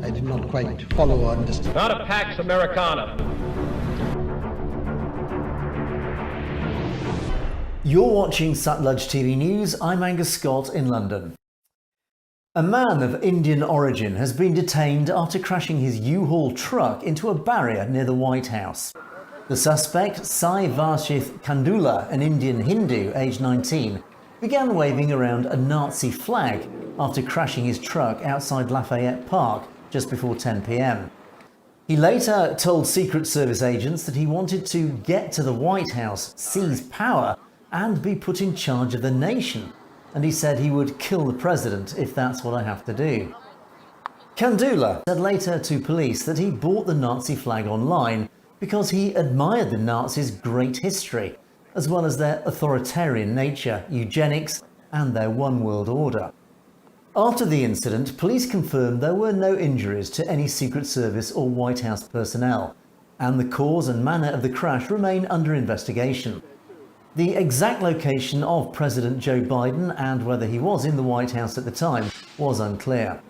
I did not quite follow or understand. Not a Pax Americana. You're watching Satluj TV News. I'm Angus Scott in London. A man of Indian origin has been detained after crashing his U-Haul truck into a barrier near the White House. The suspect, Sai Varshith Kandula, an Indian Hindu aged 19, began waving around a Nazi flag after crashing his truck outside Lafayette Park just before 10 p.m. He later told Secret Service agents that he wanted to get to the White House, seize power, and be put in charge of the nation. And he said he would kill the president if that's what I have to do. Kandula said later to police that he bought the Nazi flag online because he admired the Nazis' great history, as well as their authoritarian nature, eugenics, and their one world order. After the incident, police confirmed there were no injuries to any Secret Service or White House personnel, and the cause and manner of the crash remain under investigation. The exact location of President Joe Biden and whether he was in the White House at the time was unclear.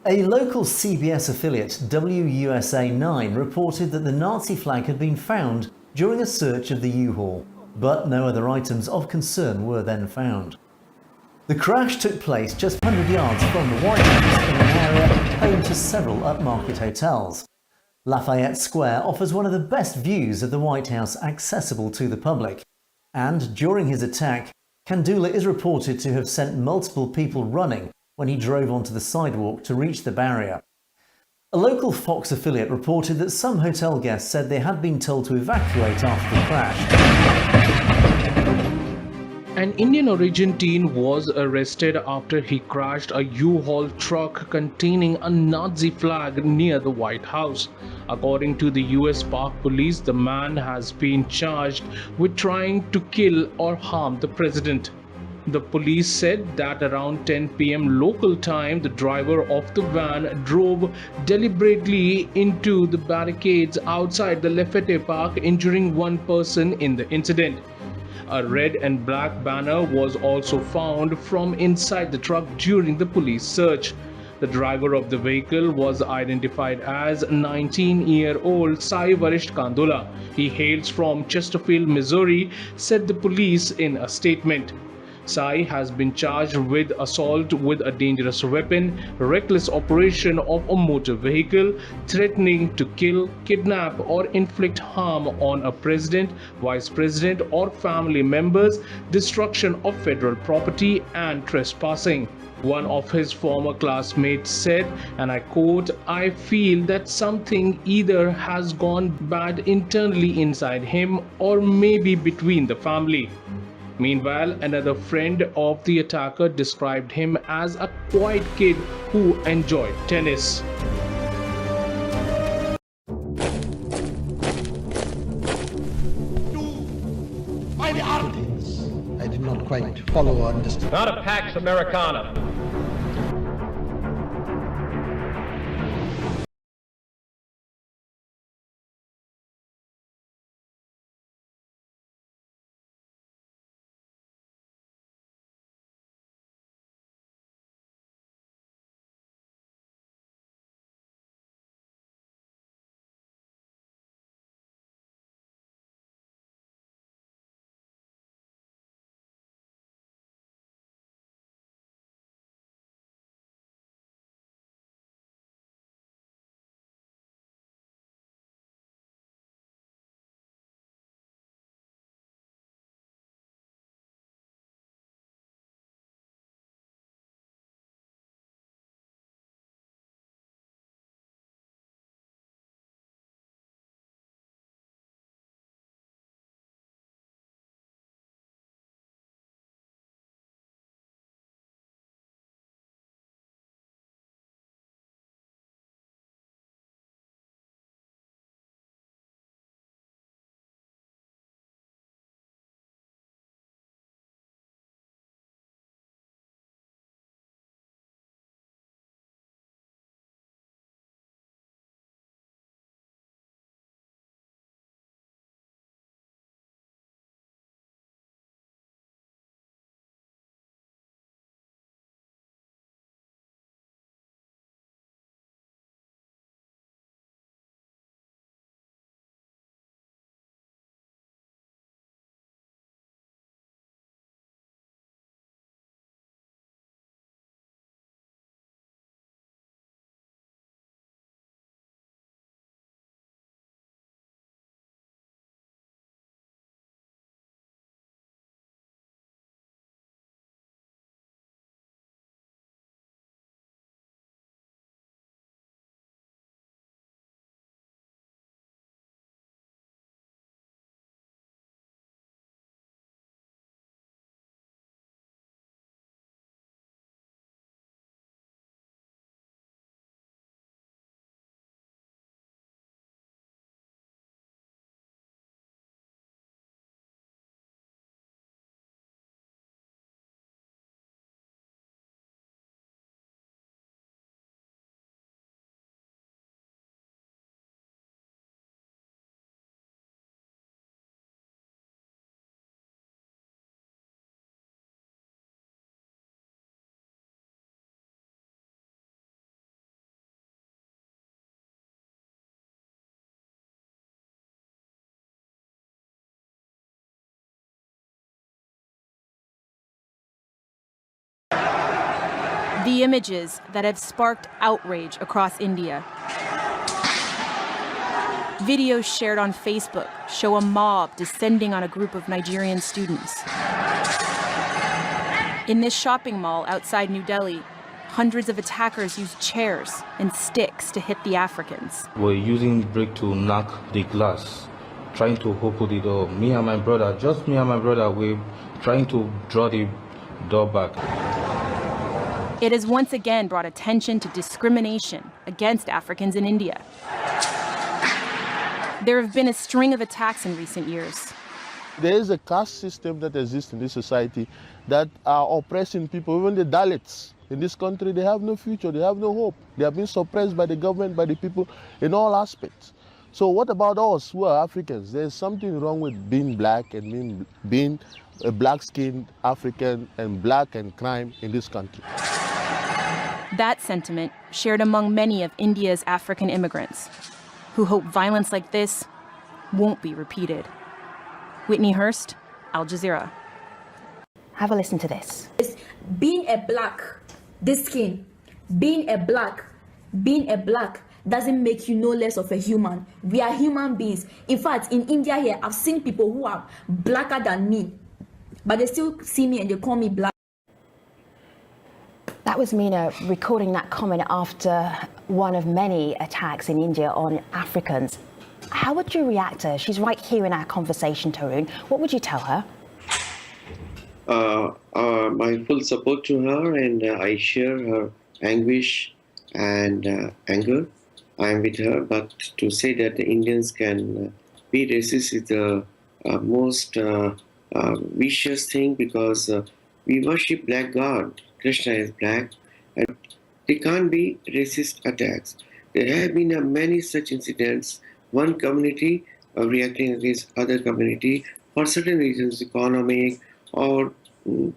A local CBS affiliate, WUSA 9, reported that the Nazi flag had been found during a search of the U-Haul, but no other items of concern were then found. The crash took place just 100 yards from the White House in an area home to several upmarket hotels. Lafayette Square offers one of the best views of the White House accessible to the public. And during his attack, Kandula is reported to have sent multiple people running when he drove onto the sidewalk to reach the barrier. A local Fox affiliate reported that some hotel guests said they had been told to evacuate after the crash. An Indian origin teen was arrested after he crashed a U-Haul truck containing a Nazi flag near the White House. According to the US Park Police, the man has been charged with trying to kill or harm the president. The police said that around 10 p.m. local time, the driver of the van drove deliberately into the barricades outside the Lafayette Park, injuring one person in the incident. A red and black banner was also found from inside the truck during the police search. The driver of the vehicle was identified as 19-year-old Sai Varshith Kandula. He hails from Chesterfield, Missouri, said the police in a statement. Sai has been charged with assault with a dangerous weapon, reckless operation of a motor vehicle, threatening to kill, kidnap or inflict harm on a president, vice president or family members, destruction of federal property and trespassing. One of his former classmates said, and I quote, "I feel that something either has gone bad internally inside him or maybe between the family." Meanwhile, another friend of the attacker described him as a quiet kid who enjoyed tennis. I did not quite follow or understand. Not a Pax Americana. The images that have sparked outrage across India. Videos shared on Facebook show a mob descending on a group of Nigerian students. In this shopping mall outside New Delhi, hundreds of attackers used chairs and sticks to hit the Africans. We're using brick to knock the glass, trying to open the door. Me and my brother, just me and my brother, we're trying to draw the door back. It has once again brought attention to discrimination against Africans in India. There have been a string of attacks in recent years. There is a caste system that exists in this society that are oppressing people, even the Dalits. In this country, they have no future, they have no hope. They have been suppressed by the government, by the people, in all aspects. So what about us who are Africans? There's something wrong with being black and being a black-skinned African and black and crime in this country. That sentiment shared among many of India's African immigrants, who hope violence like this won't be repeated. Whitney Hurst, Al Jazeera. Have a listen to this. Being a black, this skin, being a black doesn't make you no less of a human. We are human beings. In fact, in India here, I've seen people who are blacker than me, but they still see me and they call me black. That was Meena recording that comment after one of many attacks in India on Africans. How would you react to her? She's right here in our conversation, Tarun. What would you tell her? My full support to her, and I share her anguish and anger. I am with her, but to say that the Indians can be racist is the most vicious thing, because we worship black God. Krishna is black, and there can't be racist attacks. There have been many such incidents. One community reacting against other community for certain reasons, economic or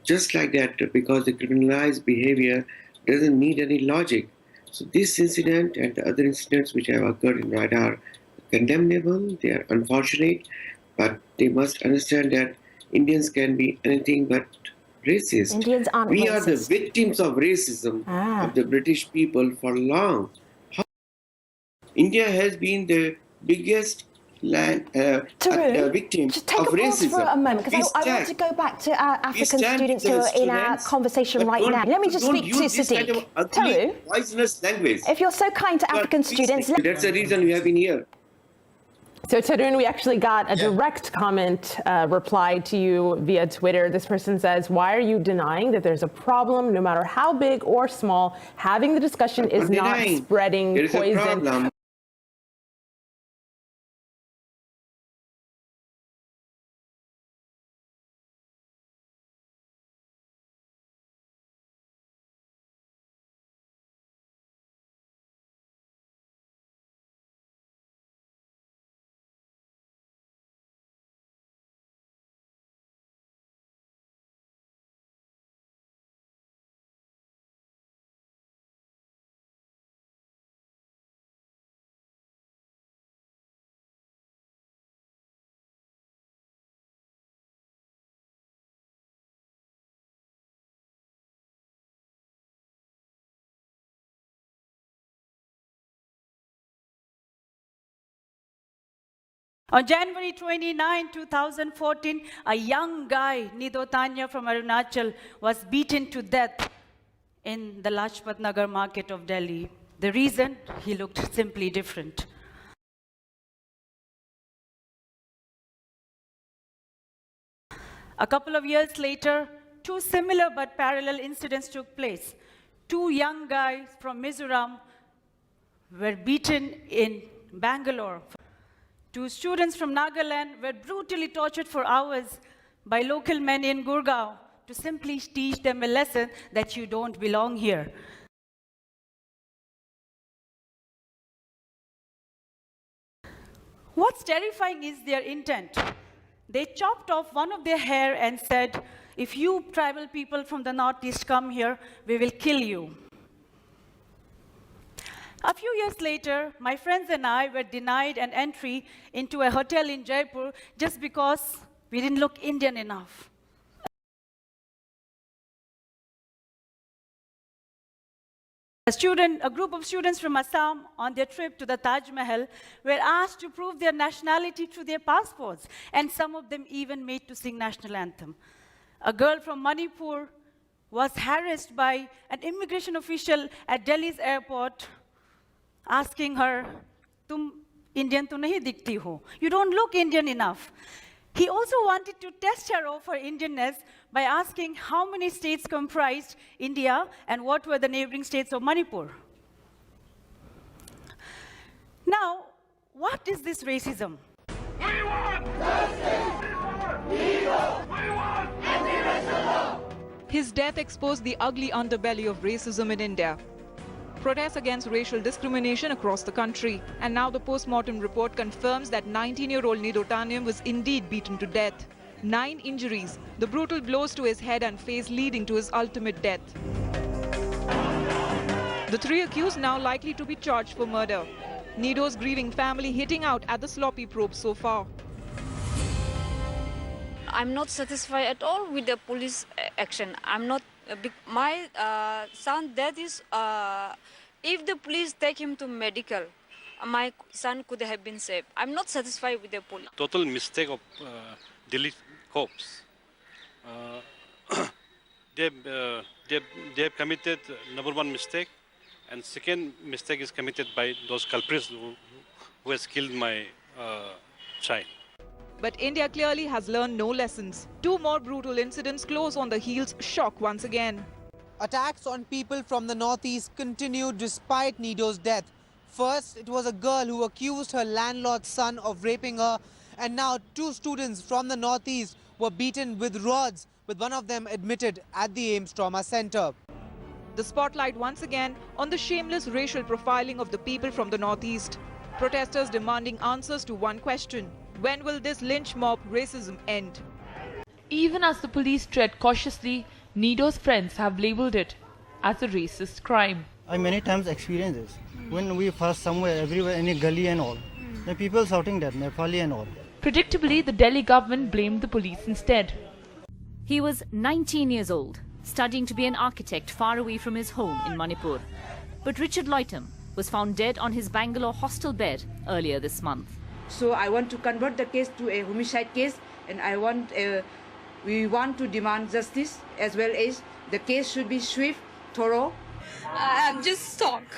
just like that, because the criminalized behavior doesn't need any logic. So this incident and the other incidents which have occurred in Rwanda are condemnable, they are unfortunate, but they must understand that Indians can be anything but racist. Indians aren't we racist. are the victims of racism of the British people for long. India has been the biggest victim just take of a pause racism. for a moment, because I want to go back to our African students who are in our conversation right now. Let me just speak to Sadiq. Ugly, poisonous language. If you're so kind to African students... That's the reason we have been here. So Tarun, we actually got a direct comment reply to you via Twitter. This person says, why are you denying that there's a problem, no matter how big or small? Having the discussion is not spreading there is poison. A problem. On January 29, 2014, a young guy, Nido Tanya from Arunachal, was beaten to death in the Lajpat Nagar market of Delhi. The reason? He looked simply different. A couple of years later, two similar but parallel incidents took place. Two young guys from Mizoram were beaten in Bangalore. Two students from Nagaland were brutally tortured for hours by local men in Gurgaon to simply teach them a lesson that you don't belong here. What's terrifying is their intent. They chopped off one of their hair and said, if you tribal people from the northeast come here, we will kill you. A few years later, my friends and I were denied an entry into a hotel in Jaipur just because we didn't look Indian enough. A group of students from Assam on their trip to the Taj Mahal were asked to prove their nationality through their passports, and some of them even made to sing national anthem. A girl from Manipur was harassed by an immigration official at Delhi's airport, asking her, "Tum Indian to nahi dikhti ho. You don't look Indian enough." He also wanted to test her of her Indianness by asking how many states comprised India and what were the neighboring states of Manipur. Now, what is this racism? We want justice! We want anti-racial law! His death exposed the ugly underbelly of racism in India. Protests against racial discrimination across the country. And now the post-mortem report confirms that 19-year-old Nidotaniam was indeed beaten to death. 9 injuries, the brutal blows to his head and face leading to his ultimate death. The 3 accused now likely to be charged for murder. Nido's grieving family hitting out at the sloppy probe so far. I'm not satisfied at all with the police action. I'm not. My son, that is, if the police take him to medical, my son could have been saved. I'm not satisfied with the police. Total mistake of Delhi cops. They have committed number 1 mistake, and second mistake is committed by those culprits who has killed my child. But India clearly has learned no lessons. 2 more brutal incidents close on the heels, shock once again. Attacks on people from the northeast continued despite Nido's death. First, it was a girl who accused her landlord's son of raping her, and now 2 students from the northeast were beaten with rods, with one of them admitted at the AIIMS Trauma Center. The spotlight once again on the shameless racial profiling of the people from the northeast. Protesters demanding answers to one question: when will this lynch mob racism end? Even as the police tread cautiously, Nido's friends have labelled it as a racist crime. I many times experienced this. When we pass somewhere, everywhere, any gully and all, the people shouting that, Nepali and all. Predictably, the Delhi government blamed the police instead. He was 19 years old, studying to be an architect far away from his home in Manipur. But Richard Loitam was found dead on his Bangalore hostel bed earlier this month. So I want to convert the case to a homicide case, and we want to demand justice, as well as the case should be swift, thorough. I'm just shocked.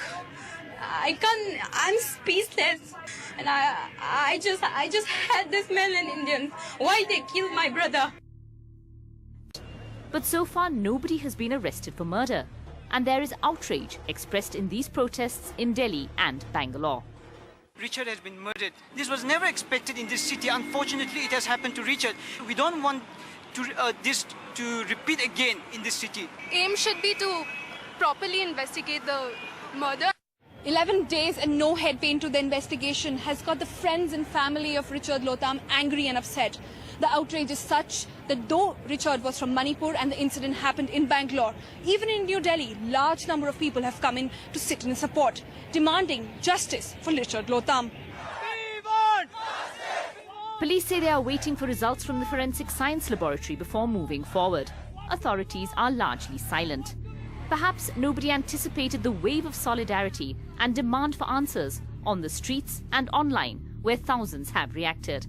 I'm speechless, and I just had this man in Indian. Why they killed my brother? But so far nobody has been arrested for murder, and there is outrage expressed in these protests in Delhi and Bangalore. Richard has been murdered. This was never expected in this city. Unfortunately, it has happened to Richard. We don't want this to repeat again in this city. Aim should be to properly investigate the murder. 11 days and no head pay into the investigation has got the friends and family of Richard Loitam angry and upset. The outrage is such that though Richard was from Manipur and the incident happened in Bangalore, even in New Delhi, large number of people have come in to sit in support, demanding justice for Richard Loitam. Police say they are waiting for results from the forensic science laboratory before moving forward. Authorities are largely silent. Perhaps nobody anticipated the wave of solidarity and demand for answers on the streets and online, where thousands have reacted.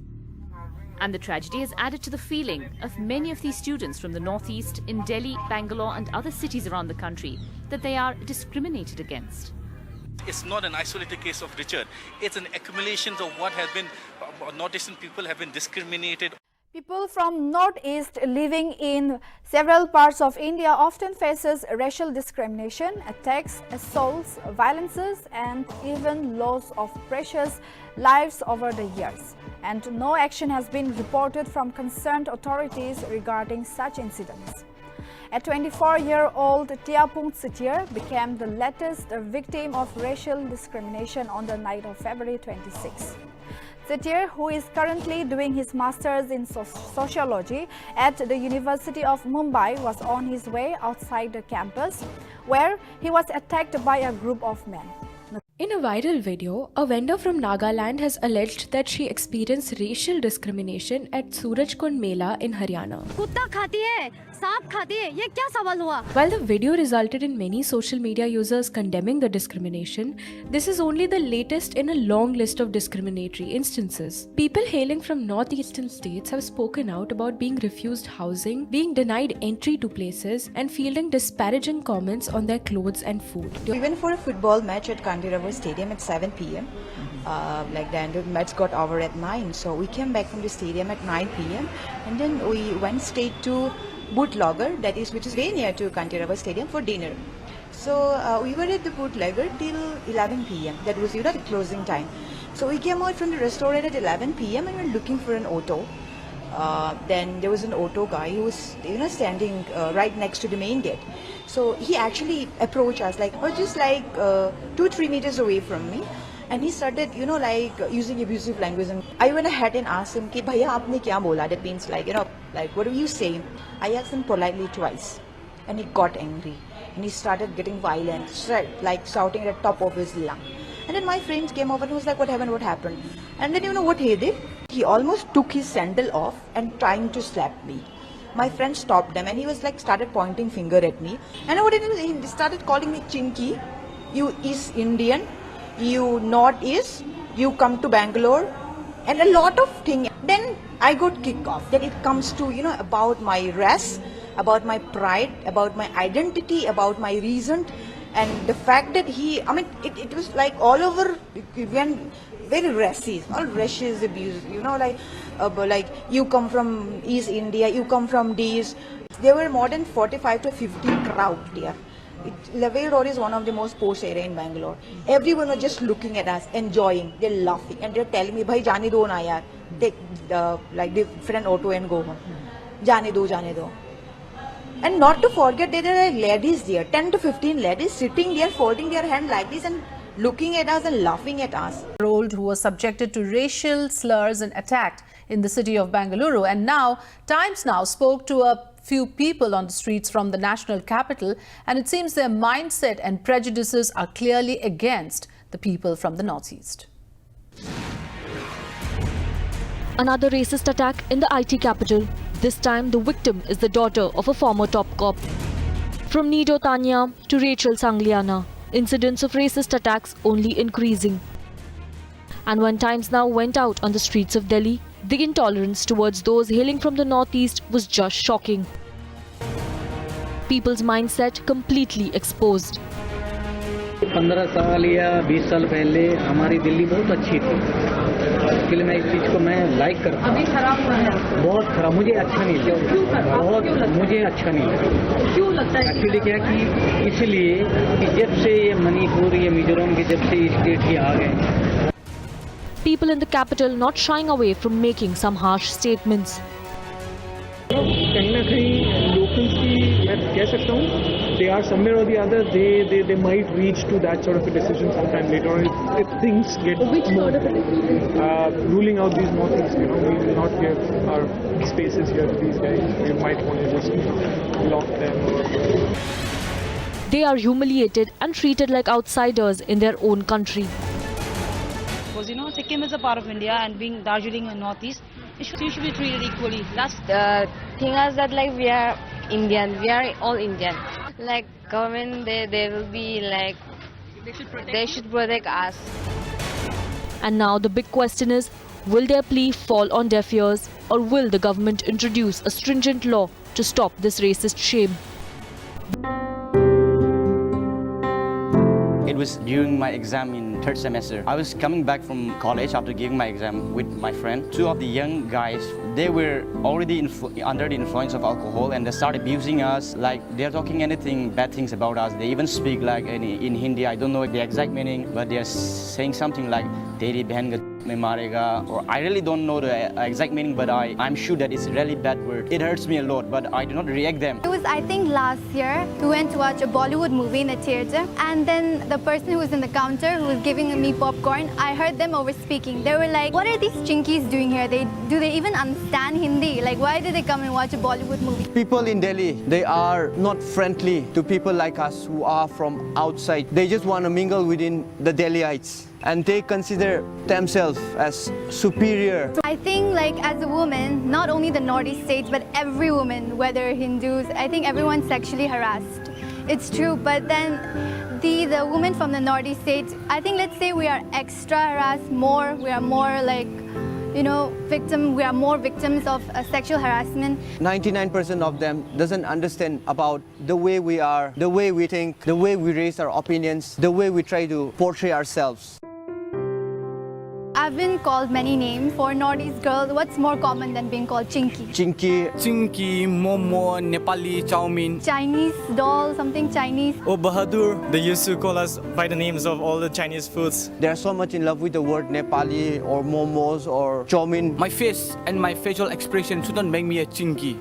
And the tragedy has added to the feeling of many of these students from the northeast in Delhi, Bangalore and other cities around the country that they are discriminated against. It's not an isolated case of Richard. It's an accumulation of what has been, northeastern people have been discriminated. People from Northeast living in several parts of India often faces racial discrimination, attacks, assaults, violences and even loss of precious lives over the years. And no action has been reported from concerned authorities regarding such incidents. A 24-year-old Tiapung Sitir became the latest victim of racial discrimination on the night of February 26. Sitir, who is currently doing his master's in sociology at the University of Mumbai, was on his way outside the campus where he was attacked by a group of men. In a viral video, a vendor from Nagaland has alleged that she experienced racial discrimination at Surajkund Mela in Haryana. कुत्ता खाती है While the video resulted in many social media users condemning the discrimination, this is only the latest in a long list of discriminatory instances. People hailing from northeastern states have spoken out about being refused housing, being denied entry to places, and fielding disparaging comments on their clothes and food. We went for a football match at Kandirava Stadium at 7 p.m. The match got over at 9, so we came back from the stadium at 9 p.m. and then we went straight to Bootlegger, which is very near to Kandirava Stadium, for dinner. So we were at the Bootlegger till 11 p.m. That was, the closing time. So we came out from the restaurant at 11 p.m. and we were looking for an auto. Then there was an auto guy who was, standing right next to the main gate. So he actually approached us, just 2-3 meters away from me. And he started, using abusive language. And I went ahead and asked him, "Ki bhaiya aapne kya bola?" That means what do you say? I asked him politely twice. And he got angry. And he started getting violent, shouting at the top of his lung. And then my friends came over and was like, what happened? And then what he did? He almost took his sandal off and trying to slap me. My friend stopped him and he was started pointing finger at me. And what he did, he started calling me Chinky, you East Indian, you Northeast, you come to Bangalore, and a lot of things. Then I got kicked off. Then it comes to, about my race, about my pride, about my identity, about my reason, and the fact that it was all over, when very racist, all racist abuse, you come from East India, you come from these. There were more than 45 to 50 crowd there. Lavelle Road is one of the most posh area in Bangalore. Everyone was just looking at us, enjoying, they're laughing, and they're telling me, "Bhai, jane do na yaar. Take the different auto and go home. Jane do." And not to forget, there are ladies there, 10 to 15 ladies sitting there, folding their hand like this and looking at us and laughing at us. Old who was subjected to racial slurs and attacked in the city of Bengaluru, and now Times Now spoke to a few people on the streets from the national capital, and it seems their mindset and prejudices are clearly against the people from the northeast. Another racist attack in the IT capital. This time the victim is the daughter of a former top cop. From Nido Tanya to Rachel Sangliana, incidents of racist attacks only increasing. And when Times Now went out on the streets of Delhi, the intolerance towards those hailing from the northeast was just shocking. People's mindset completely exposed. 15 साल या 20 साल पहले हमारी दिल्ली बहुत अच्छी थी, इसलिए मैं इस चीज़ को मैं लाइक करता हूँ। अभी खराब हुआ है, बहुत खराब, मुझे अच्छा नहीं लगा, बहुत मुझे अच्छा नहीं लगा। क्यों लगता है? एक्चुअली क्या कि इसलिए कि जब से ये मणिपुर या मिजोरम के जब से ये स्टेट ये आ गए। People in the capital not shying away from making some harsh statements. कहीं ना कहीं locals की मैं कह सकता हूँ, they are somewhere or the other they might reach to that sort of a decision sometime later on if things get ruling out these northeast. We will not give our spaces here to these guys. We might want to just lock them. They are humiliated and treated like outsiders in their own country. Because Sikkim is a part of India, and being Darjeeling and northeast, you should be treated equally. That's the thing is that we are Indian, we are all Indian. Government, they will be they should protect us. And now the big question is, will their plea fall on deaf ears, or will the government introduce a stringent law to stop this racist shame? It was during my exam in 3rd semester. I was coming back from college after giving my exam with my friend. Two of the young guys, they were already under the influence of alcohol, and they started abusing us. They're talking anything, bad things about us. They even speak in Hindi. I don't know the exact meaning, but they're saying something like "Teri behan ka mein marega," or I really don't know the exact meaning, but I'm sure that it's a really bad word. It hurts me a lot, but I do not react them. It was, I think, last year. We went to watch a Bollywood movie in the theatre, and then the person who was in the counter who was giving me popcorn, I heard them over speaking. They were like, "What are these chinkies doing here? Do they even understand Hindi? Why did they come and watch a Bollywood movie?" People in Delhi, they are not friendly to people like us who are from outside. They just want to mingle within the Delhiites. and they consider themselves as superior. I think like as a woman, not only the Northeast states, but every woman, whether Hindus, I think everyone's sexually harassed. It's true, but then the women from the Northeast states, I think let's say we are extra harassed more, we are more like, you know, we are more victims of sexual harassment. 99% of them doesn't understand about the way we are, the way we think, the way we raise our opinions, the way we try to portray ourselves. I've been called many names. For Northeast girls, what's more common than being called chinky? Chinky. Chinky, Momo, Nepali, Chowmin. Chinese doll, something Chinese. Oh, Bahadur. They used to call us by the names of all the Chinese foods. They are so much in love with the word Nepali or momos or Chowmin. My face and my facial expression shouldn't make me a chinky.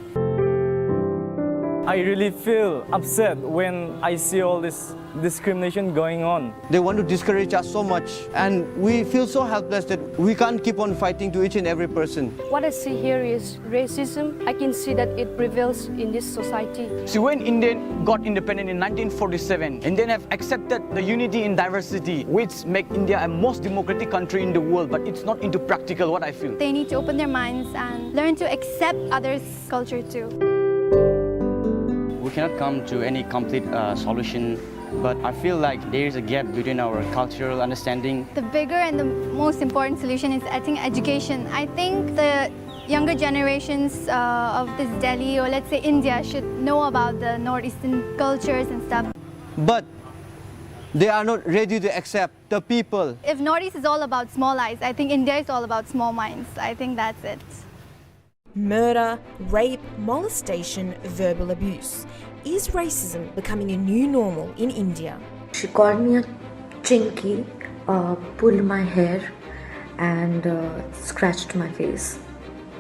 I really feel upset when I see all this discrimination going on. They want to discourage us so much, and we feel so helpless that we can't keep on fighting to each and every person. What I see here is racism. I can see that it prevails in this society. See, when India got independent in 1947, Indians have accepted the unity in diversity, which make India a most democratic country in the world, but it's not into practical, what I feel. They need to open their minds and learn to accept others' culture too. We cannot come to any complete solution, but I feel like there is a gap between our cultural understanding. The bigger and the most important solution is, I think, education. I think the younger generations of this Delhi, or let's say India, should know about the Northeastern cultures and stuff. But they are not ready to accept the people. If Northeast is all about small eyes, I think India is all about small minds. I think that's it. Murder, rape, molestation, verbal abuse. Is racism becoming a new normal in India? She called me a chinky, pulled my hair and scratched my face,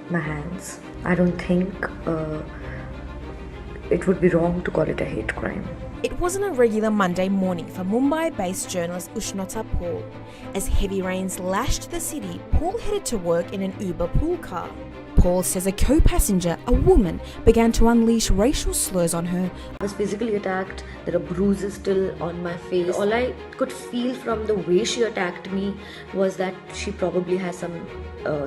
my hands. I don't think it would be wrong to call it a hate crime. It wasn't a regular Monday morning for Mumbai-based journalist Ushnota Paul. As heavy rains lashed the city, Paul headed to work in an Uber pool car. Paul says a co-passenger, a woman, began to unleash racial slurs on her. I was physically attacked. There are bruises still on my face. All I could feel from the way she attacked me was that she probably has some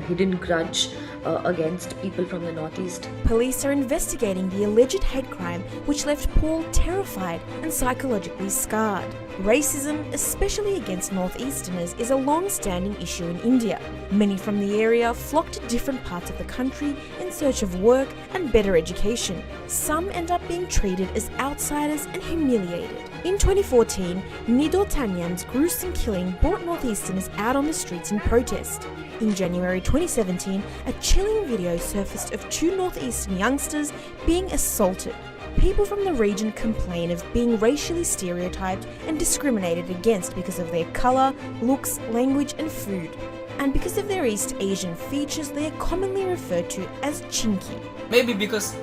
hidden grudge against people from the Northeast. Police are investigating the alleged hate crime, which left Paul terrified and psychologically scarred. Racism, especially against Northeasterners, is a long-standing issue in India. Many from the area flock to different parts of the country in search of work and better education. Some end up being treated as outsiders and humiliated. In 2014, Nido Tanyam's gruesome killing brought Northeasterners out on the streets in protest. In January 2017, a chilling video surfaced of two Northeastern youngsters being assaulted. People from the region complain of being racially stereotyped and discriminated against because of their colour, looks, language and food. And because of their East Asian features, they are commonly referred to as chinky. Maybe because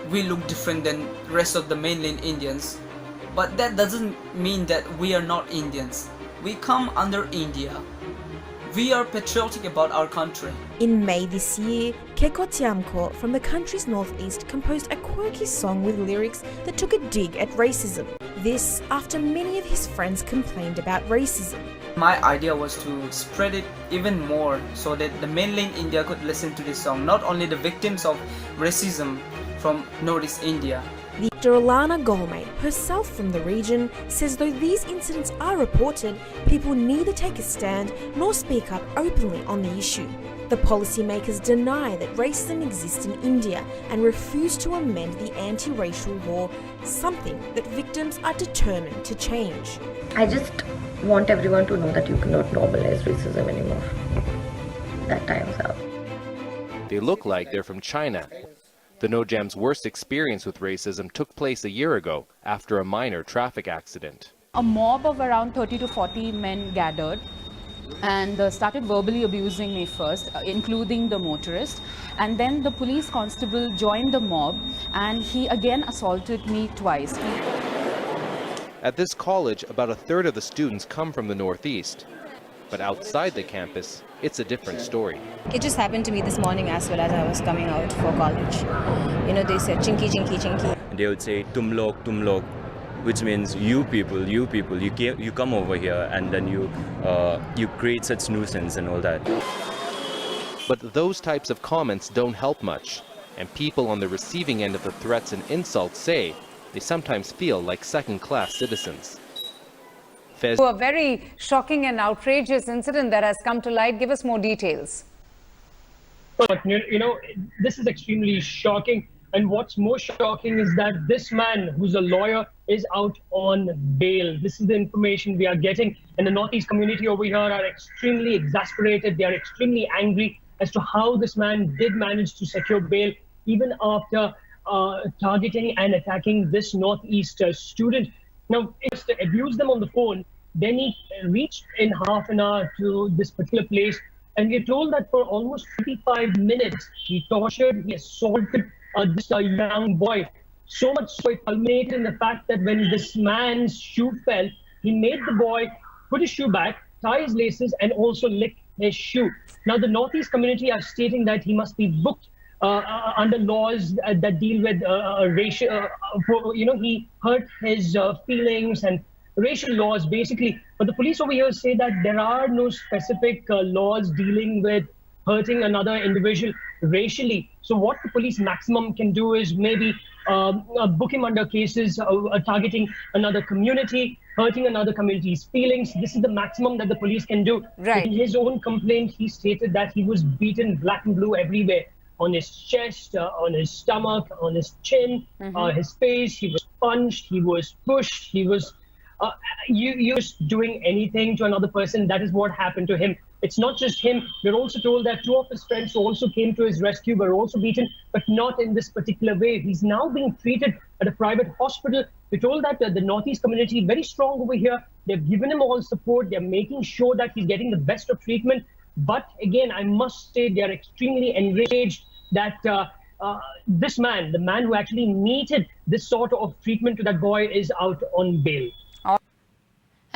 we look different than the rest of the mainland Indians, but that doesn't mean that we are not Indians. We come under India. We are patriotic about our country. In May this year, Keko Tiamko from the country's northeast composed a quirky song with lyrics that took a dig at racism. This after many of his friends complained about racism. My idea was to spread it even more so that the mainland India could listen to this song, not only the victims of racism from Northeast India. Dr. Alana Golme, herself from the region, says though these incidents are reported, people neither take a stand nor speak up openly on the issue. The policymakers deny that racism exists in India and refuse to amend the anti-racial law, something that victims are determined to change. I just want everyone to know that you cannot normalize racism anymore. That time's up. They look like they're from China. The No-Jam's worst experience with racism took place a year ago after a minor traffic accident. A mob of around 30 to 40 men gathered and started verbally abusing me first, including the motorist. And then the police constable joined the mob and he again assaulted me twice. At this college, about a third of the students come from the Northeast. But outside the campus, it's a different story. It just happened to me this morning as well as I was coming out for college. You know, they said chinky, chinky, chinky. They would say tum log, which means you people, you come over here and then you create such nuisance and all that. But those types of comments don't help much, and people on the receiving end of the threats and insults say they sometimes feel like second-class citizens. A very shocking and outrageous incident that has come to light. Give us more details. You know, this is extremely shocking. And what's more shocking is that this man, who's a lawyer, is out on bail. This is the information we are getting. And the Northeast community over here are extremely exasperated. They are extremely angry as to how this man did manage to secure bail, even after targeting and attacking this Northeast student. Now, it's to abuse them on the phone. Then he reached in half an hour to this particular place, and we're told that for almost 25 minutes, he tortured, he assaulted this young boy. So much so it culminated in the fact that when this man's shoe fell, he made the boy put his shoe back, tie his laces, and also lick his shoe. Now, the Northeast community are stating that he must be booked under laws that deal with racial, he hurt his feelings and racial laws, basically. But the police over here say that there are no specific laws dealing with hurting another individual racially. So what the police maximum can do is maybe book him under cases targeting another community, hurting another community's feelings. This is the maximum that the police can do. Right. In his own complaint, he stated that he was beaten black and blue everywhere. On his chest, on his stomach, on his chin, his face. He was punched, he was pushed, he was you just doing anything to another person. That is what happened to him. It's not just him. We're also told that two of his friends who also came to his rescue were also beaten, but not in this particular way. He's now being treated at a private hospital. We're told that the Northeast community is very strong over here. They've given him all support. They're making sure that he's getting the best of treatment. But again, I must say they're extremely enraged that this man, the man who actually needed this sort of treatment to that boy, is out on bail.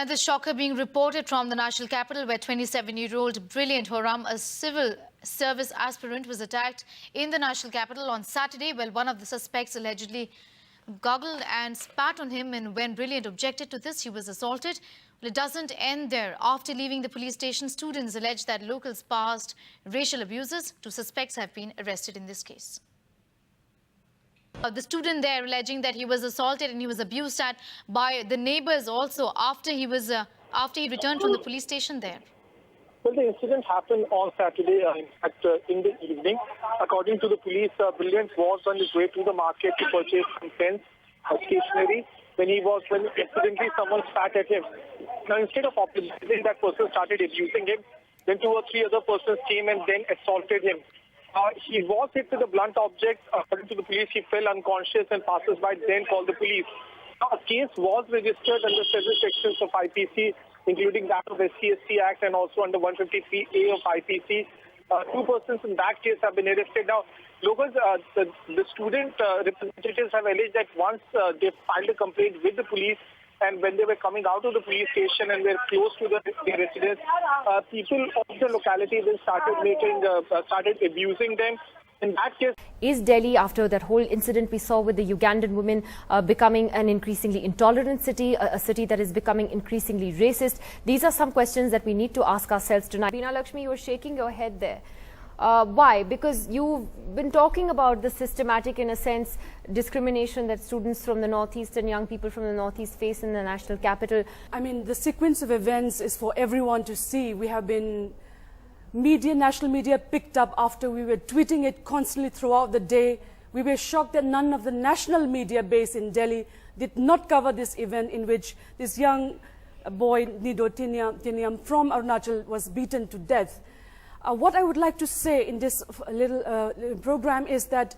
And the shocker being reported from the national capital, where 27-year-old Brilliant Horam, a civil service aspirant, was attacked in the national capital on Saturday. Well, one of the suspects allegedly goggled and spat on him, and when Brilliant objected to this, he was assaulted. Well, it doesn't end there. After leaving the police station, students allege that locals passed racial abuses. Two suspects have been arrested in this case. The student there alleging that he was assaulted and he was abused at by the neighbors also after he returned from the police station there. Well, the incident happened on Saturday, in the evening. According to the police, Brilliant was on his way to the market to purchase some pens, stationery, when incidentally someone spat at him. Now, instead of apologizing, that person started abusing him. Then two or three other persons came and then assaulted him. He was hit with a blunt object. According to the police, he fell unconscious, and passers-by then called the police. Now, a case was registered under several sections of IPC, including that of SC/ST Act and also under 153A of IPC. Two persons in that case have been arrested. Now, locals, the student representatives have alleged that once they filed a complaint with the police, and when they were coming out of the police station and were close to the residence, people of the locality then started abusing them. In that case, is Delhi, after that whole incident we saw with the Ugandan women, becoming an increasingly intolerant city, a city that is becoming increasingly racist? These are some questions that we need to ask ourselves tonight. Veena Lakshmi, you were shaking your head there. Why? Because you've been talking about the systematic, in a sense, discrimination that students from the Northeast and young people from the Northeast face in the national capital. I mean, the sequence of events is for everyone to see. We have been national media picked up after we were tweeting it constantly throughout the day. We were shocked that none of the national media base in Delhi did not cover this event in which this young boy, Nido Tiniam from Arunachal, was beaten to death. What I would like to say in this little program is that,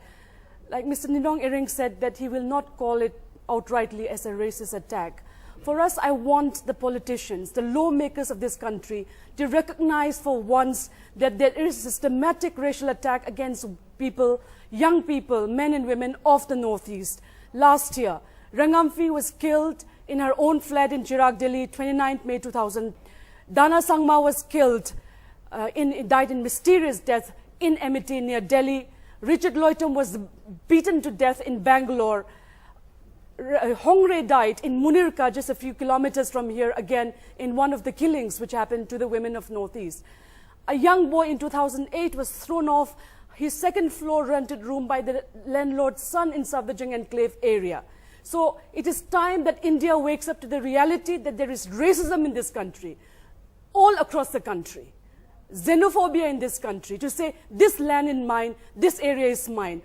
like Mr. Nidong Iring said, that he will not call it outrightly as a racist attack. For us, I want the politicians, the lawmakers of this country, to recognize for once that there is a systematic racial attack against people, young people, men and women of the Northeast. Last year, Rangamfi was killed in her own flat in Chirag, Delhi, 29th May 2000. Dana Sangma was killed. Died in mysterious death in Amity near Delhi. Richard Loitom was beaten to death in Bangalore. Hongre died in Munirka, just a few kilometers from here, again in one of the killings which happened to the women of Northeast. A young boy in 2008 was thrown off his second floor rented room by the landlord's son in Safdarjung Enclave area. So it is time that India wakes up to the reality that there is racism in this country, all across the country. Xenophobia in this country, to say this land is mine, this area is mine.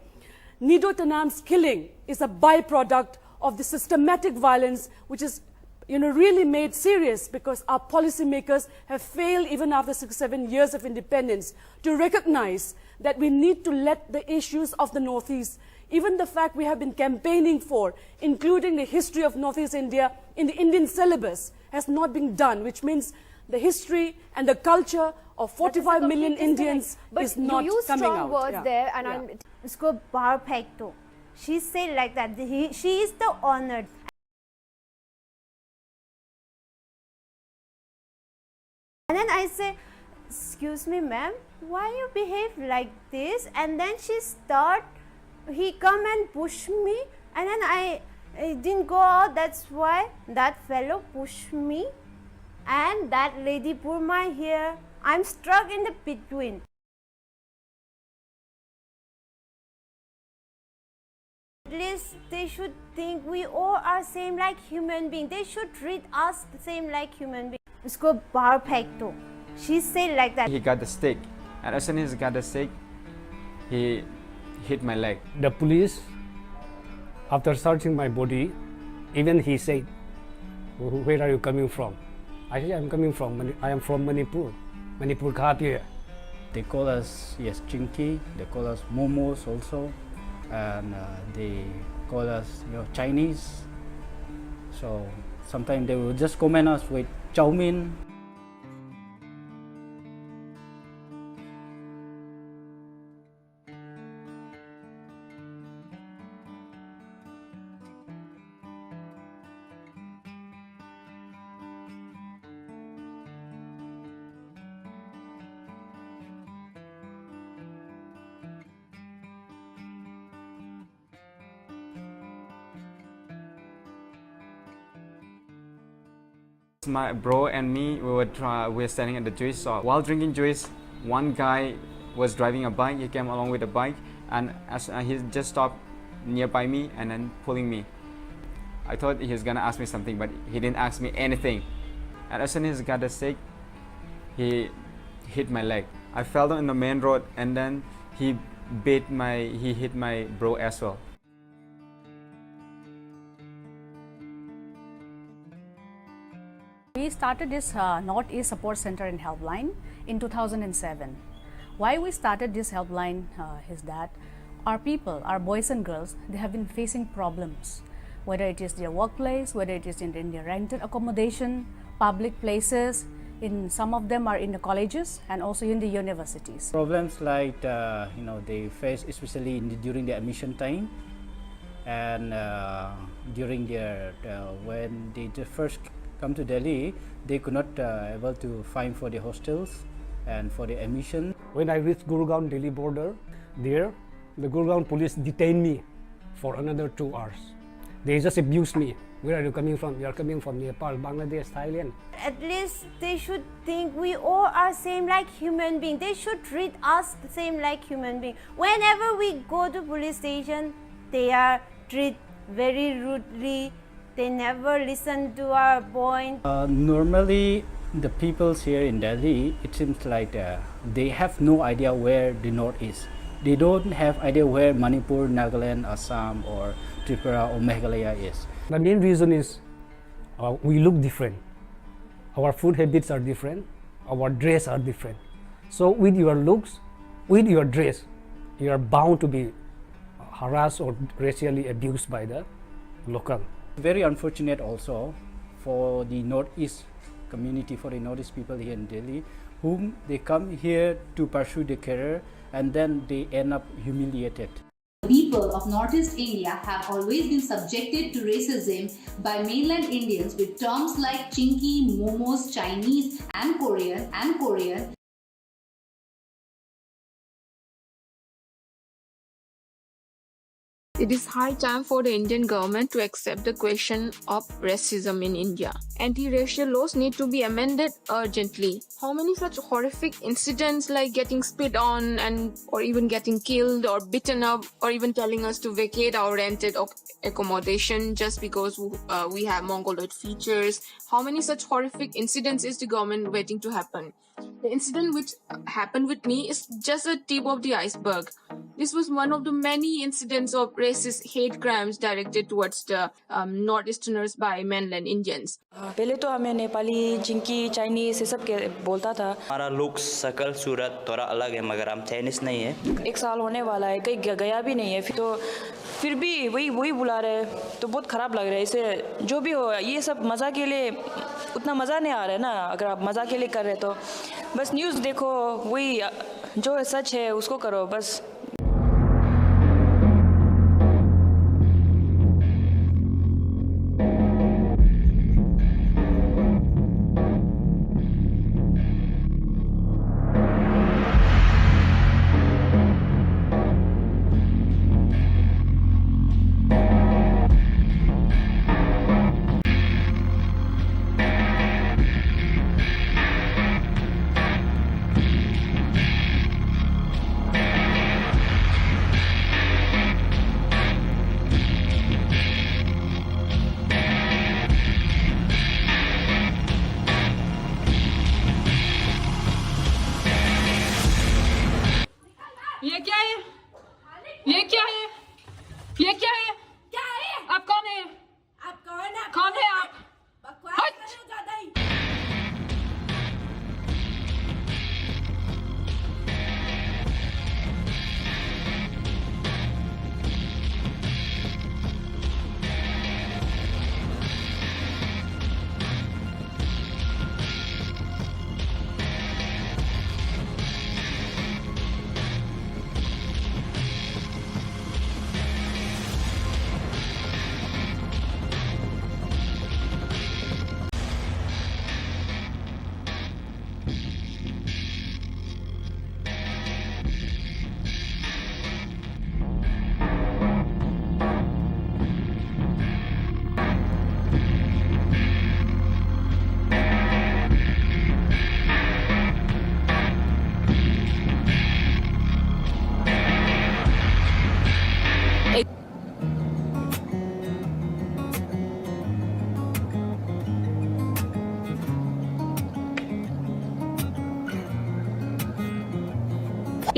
Nido Tanam's killing is a byproduct of the systematic violence which is really made serious because our policymakers have failed even after 6-7 years of independence to recognize that we need to let the issues of the Northeast, even the fact we have been campaigning for, including the history of Northeast India in the Indian syllabus, has not been done, which means the history and the culture of 45 million Indians is not coming out. But you use strong words there, and yeah. I'm usko perfecto. She said like that. She is the honored. And then I say, excuse me, ma'am, why you behave like this? And then he come and push me, and then I didn't go out. That's why that fellow pushed me, and that lady pulled my hair. I'm stuck in the between. At least they should think we all are same like human beings. They should treat us the same like human beings. Usko perfecto. She said like that. He got the stick, and as soon as he got the stick, he hit my leg. The police, after searching my body, even he said, "Where are you coming from?" I said, I am from Manipur, Manipur Khatir. They call us, yes, Chinky. They call us Momos also, and they call us, Chinese. So sometimes they will just comment us with chow mein. My bro and me, we were standing at the juice shop. While drinking juice, one guy was driving a bike. He came along with a bike, and he just stopped nearby me and then pulling me. I thought he was gonna ask me something, but he didn't ask me anything. And as soon as he got the stick, he hit my leg. I fell down in the main road, and then he hit my bro as well. We started this Northeast Support Center and Helpline in 2007. Why we started this helpline is that our people, our boys and girls, they have been facing problems, whether it is their workplace, whether it is in their rented accommodation, public places. In some of them are in the colleges and also in the universities. Problems like they face, especially during the admission time, and during their when they first come to Delhi, they could not able to find for the hostels and for the admission. When I reached Gurgaon Delhi border, there the Gurgaon police detained me for another 2 hours. They just abused me. Where are you coming from? You are coming from Nepal, Bangladesh, Thailand. At least they should think we all are same like human beings. They should treat us the same like human beings. Whenever we go to police station, they are treated very rudely. They never listen to our point. Normally, the peoples here in Delhi, it seems like they have no idea where the north is. They don't have idea where Manipur, Nagaland, Assam, or Tripura or Meghalaya is. The main reason is we look different. Our food habits are different. Our dress are different. So with your looks, with your dress, you are bound to be harassed or racially abused by the local. Very unfortunate also for the Northeast community, for the Northeast people here in Delhi, whom they come here to pursue their career and then they end up humiliated. People of Northeast India have always been subjected to racism by mainland Indians with terms like Chinky, Momos, Chinese and Korean. It is high time for the Indian government to accept the question of racism in India. Anti-racial laws need to be amended urgently. How many such horrific incidents like getting spit on or even getting killed or beaten up or even telling us to vacate our rented accommodation just because we have mongoloid features? How many such horrific incidents is the government waiting to happen? The incident which happened with me is just a tip of the iceberg. This was one of the many incidents of racist hate crimes directed towards the northeasterners by mainland Indians. पहले तो हमें Nepali, Chinki, Chinese ये सब के बोलता था। हमारा look, शकल, सूरत थोड़ा अलग है मगर हम चाइनीज नहीं है। 1 साल होने वाला है, कहीं गया भी नहीं है, फिर भी वही बुला रहे, तो बहुत खराब लग रहा है। इसे जो भी हो, ये सब मज़ा के लिए उतना मज़ा नहीं आ रहा है ना। अगर आप मज़ा के लिए कर रहे तो बस न्यूज़ देखो, वही जो सच है उसको करो बस। ये क्या है? ये क्या है? ये क्या है? क्या है? आप कौन है? आप कौन है? कौन है आप? बकवास कर ज्यादा ही।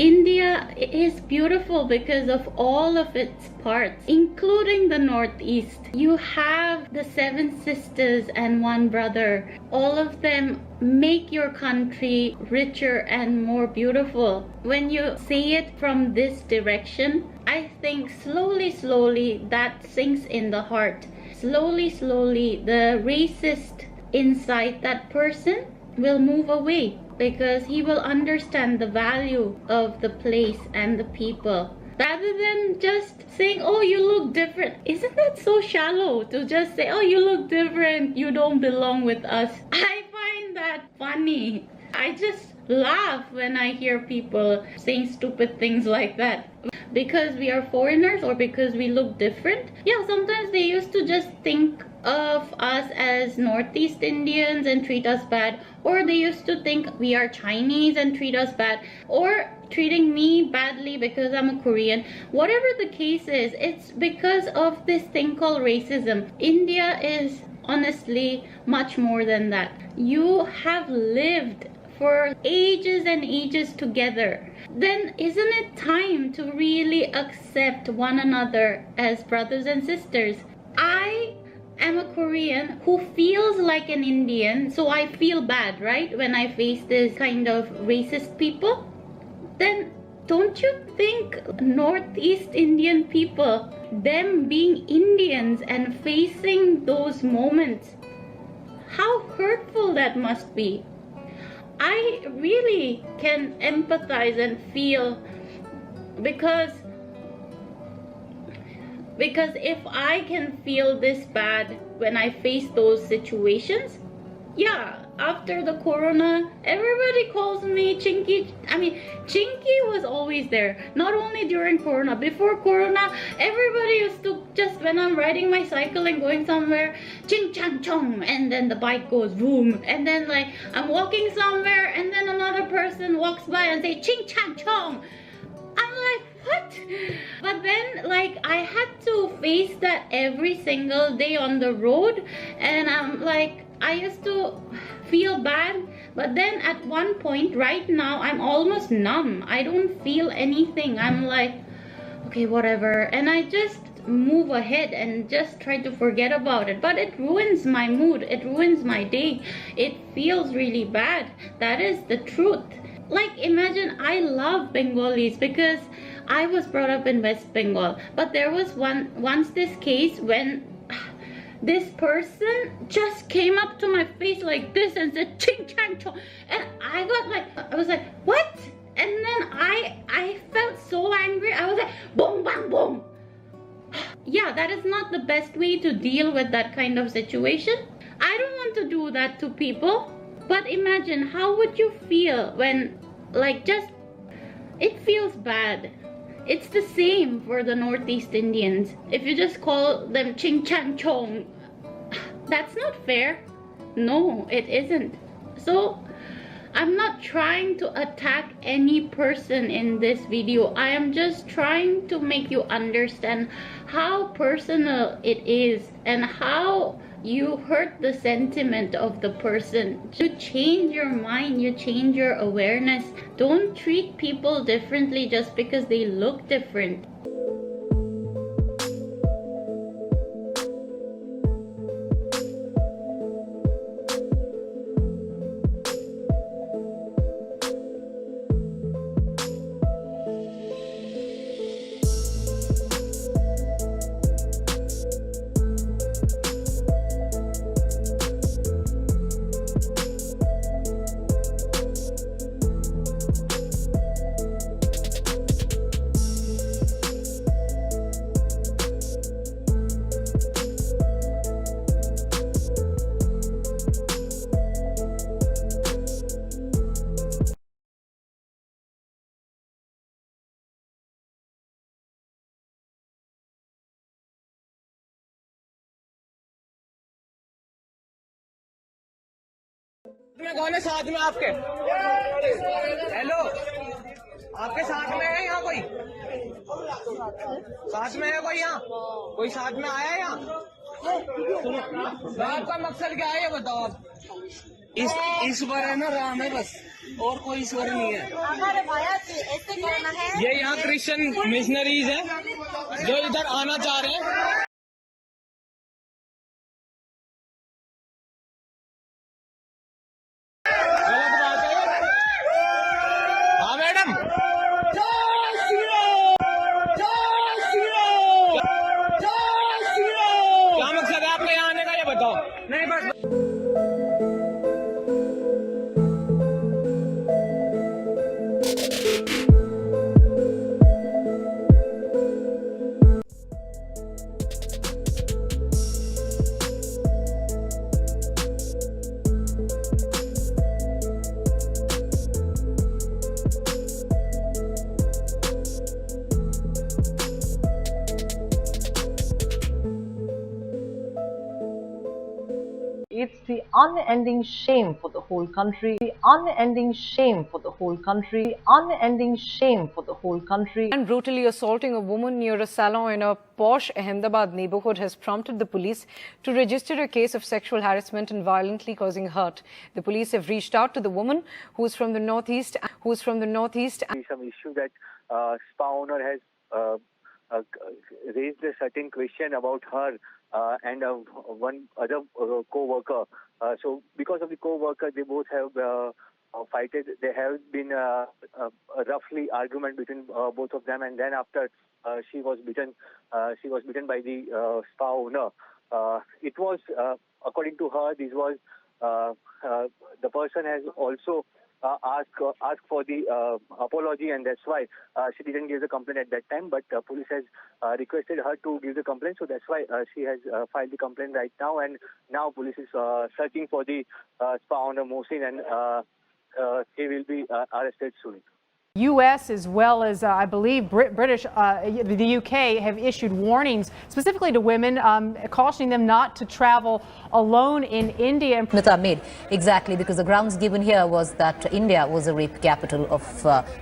India is beautiful because of all of its parts, including the Northeast. You have the 7 sisters and 1 brother. All of them make your country richer and more beautiful. When you see it from this direction, I think slowly that sinks in the heart. Slowly, the racist inside that person will move away, because he will understand the value of the place and the people. Rather than just saying, oh, you look different. Isn't that so shallow to just say, oh, you look different, you don't belong with us? I find that funny. I just laugh when I hear people saying stupid things like that. Because we are foreigners or because we look different? Yeah, sometimes they used to just think of us as Northeast Indians and treat us bad, or they used to think we are Chinese and treat us bad, or treating me badly because I'm a Korean. Whatever the case is, it's because of this thing called racism. India is honestly much more than that. You have lived for ages and ages together. Then isn't it time to really accept one another as brothers and sisters? I am a Korean who feels like an Indian, so I feel bad, right, when I face this kind of racist people. Then don't you think Northeast Indian people, them being Indians and facing those moments, how hurtful that must be? I really can empathize and feel, because if I can feel this bad when I face those situations, Yeah, after the corona, everybody calls me Chinky. I mean, Chinky was always there. Not only during corona, before corona, everybody used to just, when I'm riding my cycle and going somewhere, ching chang chong, and then the bike goes boom. And then like I'm walking somewhere and then another person walks by and say ching chang chong. I'm like, what? But then like I had to face that every single day on the road, and I'm like, I used to feel bad, but then at one point right now I'm almost numb. I don't feel anything. I'm like, okay, whatever, and I just move ahead and just try to forget about it. But it ruins my mood, it ruins my day, it feels really bad. That is the truth. Like, imagine, I love Bengalis because I was brought up in West Bengal, but there was once this case when this person just came up to my face like this and said ching chang chong, and I got like, I was like, what? And then I felt so angry. I was like, boom bang boom. Yeah, that is not the best way to deal with that kind of situation. I don't want to do that to people. But imagine, how would you feel when, like, just, it feels bad. It's the same for the Northeast Indians. If you just call them ching chang chong, that's not fair. No, it isn't. So, I'm not trying to attack any person in this video. I am just trying to make you understand how personal it is and how you hurt the sentiment of the person. You change your mind, you change your awareness. Don't treat people differently just because they look different. कौन है साथ में आपके? Hello, आपके साथ में है यहाँ कोई? साथ में है कोई यहाँ? कोई साथ में आया है यहाँ? आपका मकसद क्या है ये बताओ आप? ईश्वर है ना, राम है बस, और कोई ईश्वर नहीं है। ये यहाँ क्रिश्चियन मिशनरीज हैं जो इधर आना चाह रहे हैं। It's the unending shame for the whole country, the unending shame for the whole country, the unending shame for the whole country. And brutally assaulting a woman near a salon in a posh Ahmedabad neighborhood has prompted the police to register a case of sexual harassment and violently causing hurt. The police have reached out to the woman who is from the northeast. Some issue that spa owner has raised a certain question about her and one other co-worker. So because of the co-worker, they both have fighted. There have been a roughly argument between both of them, and then after she was beaten by the spa owner. It was, according to her, this was the person has also ask for the apology, and that's why she didn't give the complaint at that time. But police has requested her to give the complaint, so that's why she has filed the complaint right now. And now police is searching for the spa owner Mohsin, and he will be arrested soon. U.S. as well as, I believe, British, the U.K. have issued warnings specifically to women, cautioning them not to travel alone in India. Made exactly because the grounds given here was that India was a rape capital of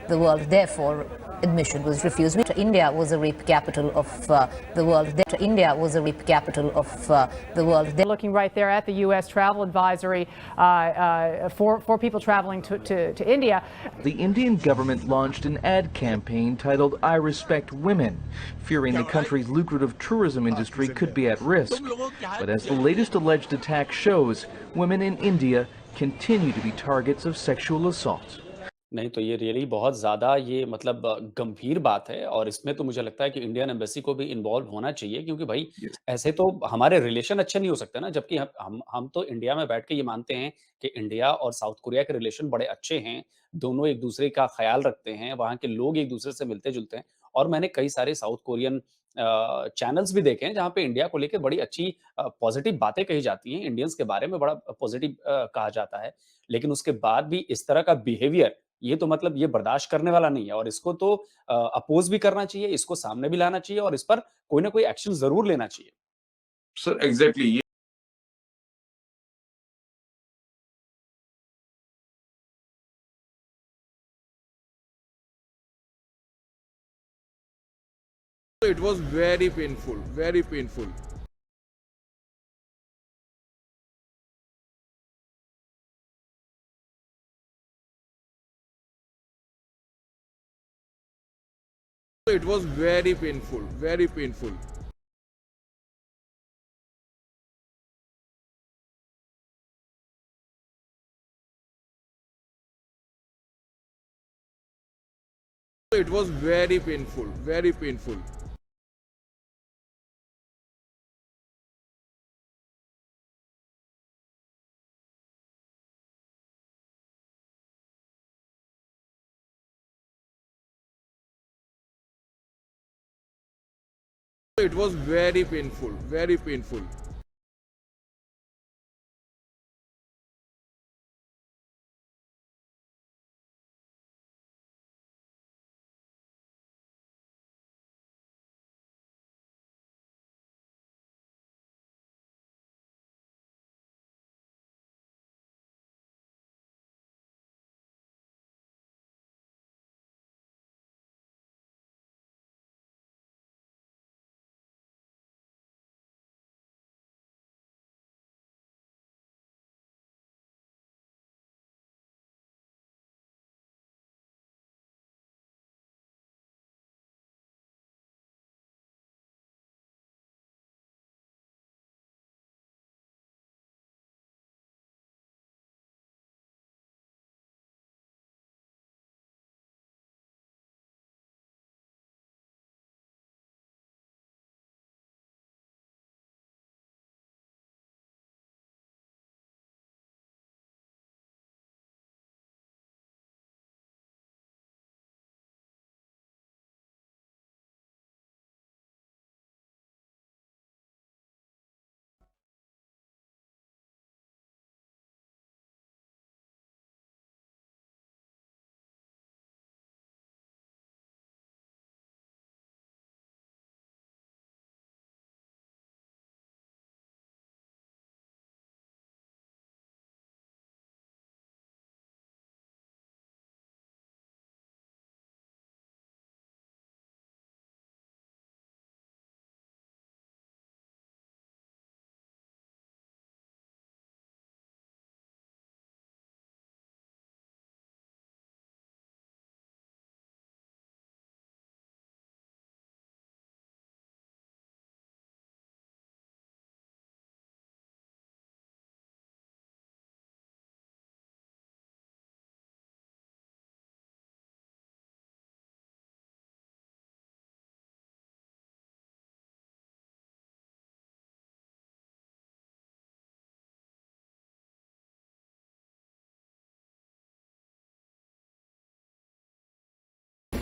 the world. Therefore, admission was refused. India was a rape capital of the world. India was a rape capital of the world. They're looking right there at the U.S. travel advisory for people traveling to India. The Indian government launched an ad campaign titled "I Respect Women," fearing the country's lucrative tourism industry could be at risk. But as the latest alleged attack shows, women in India continue to be targets of sexual assault. नहीं तो ये really बहुत ज़्यादा ये मतलब गंभीर बात है और इसमें तो मुझे लगता है कि इंडियन एम्बेसी को भी इन्वॉल्व होना चाहिए क्योंकि भाई ऐसे तो हमारे रिलेशन अच्छे नहीं हो सकते ना जबकि हम तो इंडिया में बैठ के ये मानते हैं कि इंडिया और साउथ कोरिया के रिलेशन बड़े अच्छे हैं, दोनों एक दूसरे का ख्याल रखते हैं, वहाँ के लोग एक दूसरे से मिलते-जुलते हैं और मैंने कई सारे साउथ कोरियन चैनल्स भी देखे हैं जहाँ पे इंडिया को लेके बड़ी अच्छी पॉजिटिव बातें कही जाती हैं, इंडियंस के बारे में बड़ा पॉजिटिव कहा जाता है। लेकिन उसके बाद भी इस तरह का बिहेवियर ये तो मतलब ये बर्दाश्त करने वाला नहीं है और इसको तो अपोज भी करना चाहिए, इसको सामने भी लाना चाहिए और इस पर कोई ना कोई एक्शन जरूर लेना चाहिए। Sir exactly It was very painful, very painful. It was very painful, very painful. It was very painful, very painful. It was very painful, very painful.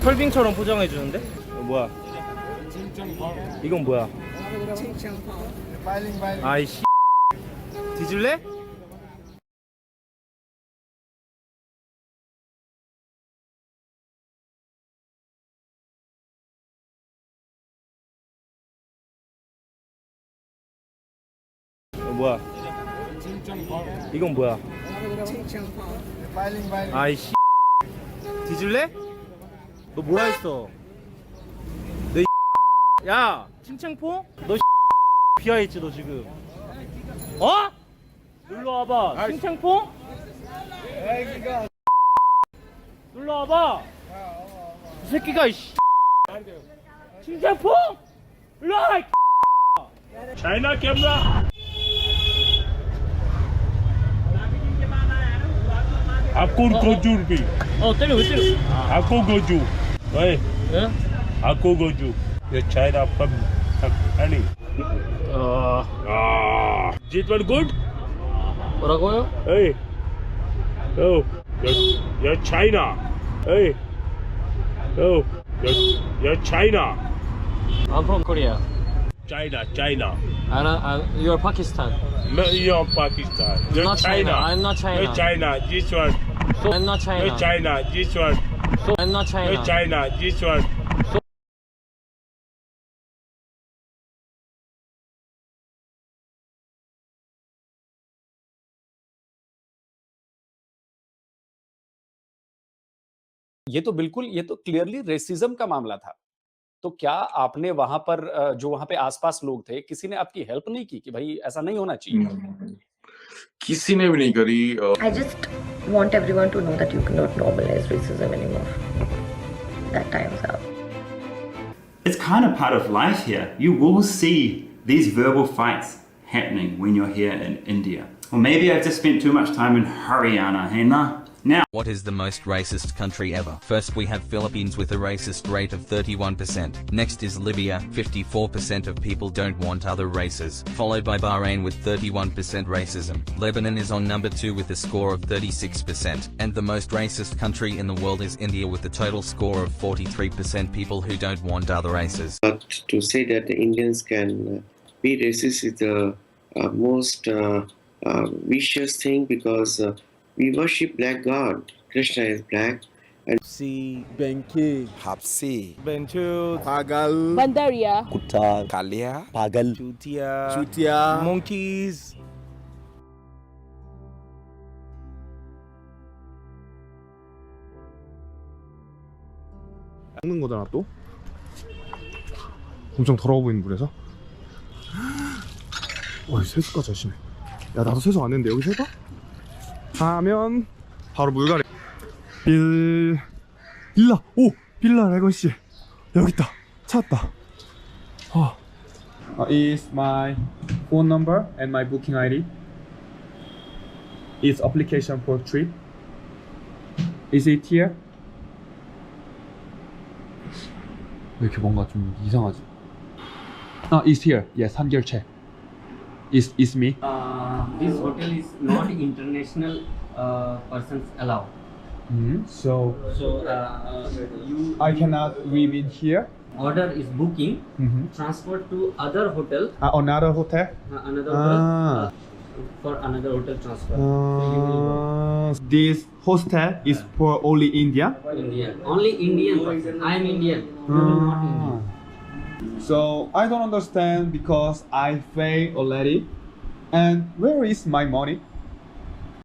설빙처럼 포장해 주는데? 뭐야? 이건 뭐야? 아이씨. 뒤질래? 뭐야? 이건 뭐야? 아이씨. 뒤질래? 너 뭐라 했어? 너 야, 칭칭포? 너 비하했지 너 지금? 어? 놀러 와봐. 칭칭포? 놀러 와봐. 이 새끼가 이씨. 칭칭포? 놀러 와. China camera आपको गोजू भी 때려 왜 때려? आपको गोजू ओए आपको गोजू ये China from Pakistani it was good 뭐라고요? hey oh you're China hey oh you're China I'm from Korea. China And you're Pakistan. no, you're Pakistan you're Not China. I'm not China. you're China this one So I'm not China. you're China this one So I'm not China. you're China this one ये तो clearly racism का मामला था। तो क्या आपने वहां पर जो वहां पे आसपास लोग थे, किसी ने आपकी हेल्प नहीं की कि भाई ऐसा नहीं होना चाहिए? किसी ने भी नहीं करी I just want everyone to know that you cannot normalize racism anymore. That time's out. It's kind of part of life here. You will see these verbal fights happening when you're here in India. Or maybe I've just spent too much time in Haryana, hey nah? Now, what is the most racist country ever? First we have Philippines with a racist rate of 31%. Next is Libya, 54% of people don't want other races. Followed by Bahrain with 31% racism. Lebanon is on number 2 with a score of 36%. And the most racist country in the world is India with a total score of 43% people who don't want other races. But to say that the Indians can be racist is the most vicious thing, because we worship black God. Krishna is black. And Si, Benki, Hapsi, Benchu, Pagal, Bandaria, Kuta, Kalia, Pagal, Chutia, Monkeys. 먹는 거잖아 또? 엄청 더러워 보이는 물에서? 와, 세수까지 하시네. 야, 나도 세수 안 했는데 여기서 해봐? 하면 바로 물갈이. 빌라. 오! 빌라 레거시. 여기 있다. 찾았다. Is my phone number and my booking ID. Is application for trip. Is it here? 왜 이렇게 뭔가 좀 이상하지? It's here. Yes, 한결체. Is me. This hotel is not international persons allowed. So you I cannot live in here. Order is booking, transport to other hotel. Another hotel. Another hotel for another hotel transfer. This hostel is for only India. Indian, only Indian person. I am Indian. You are not Indian. So I don't understand because I pay already. And where is my money?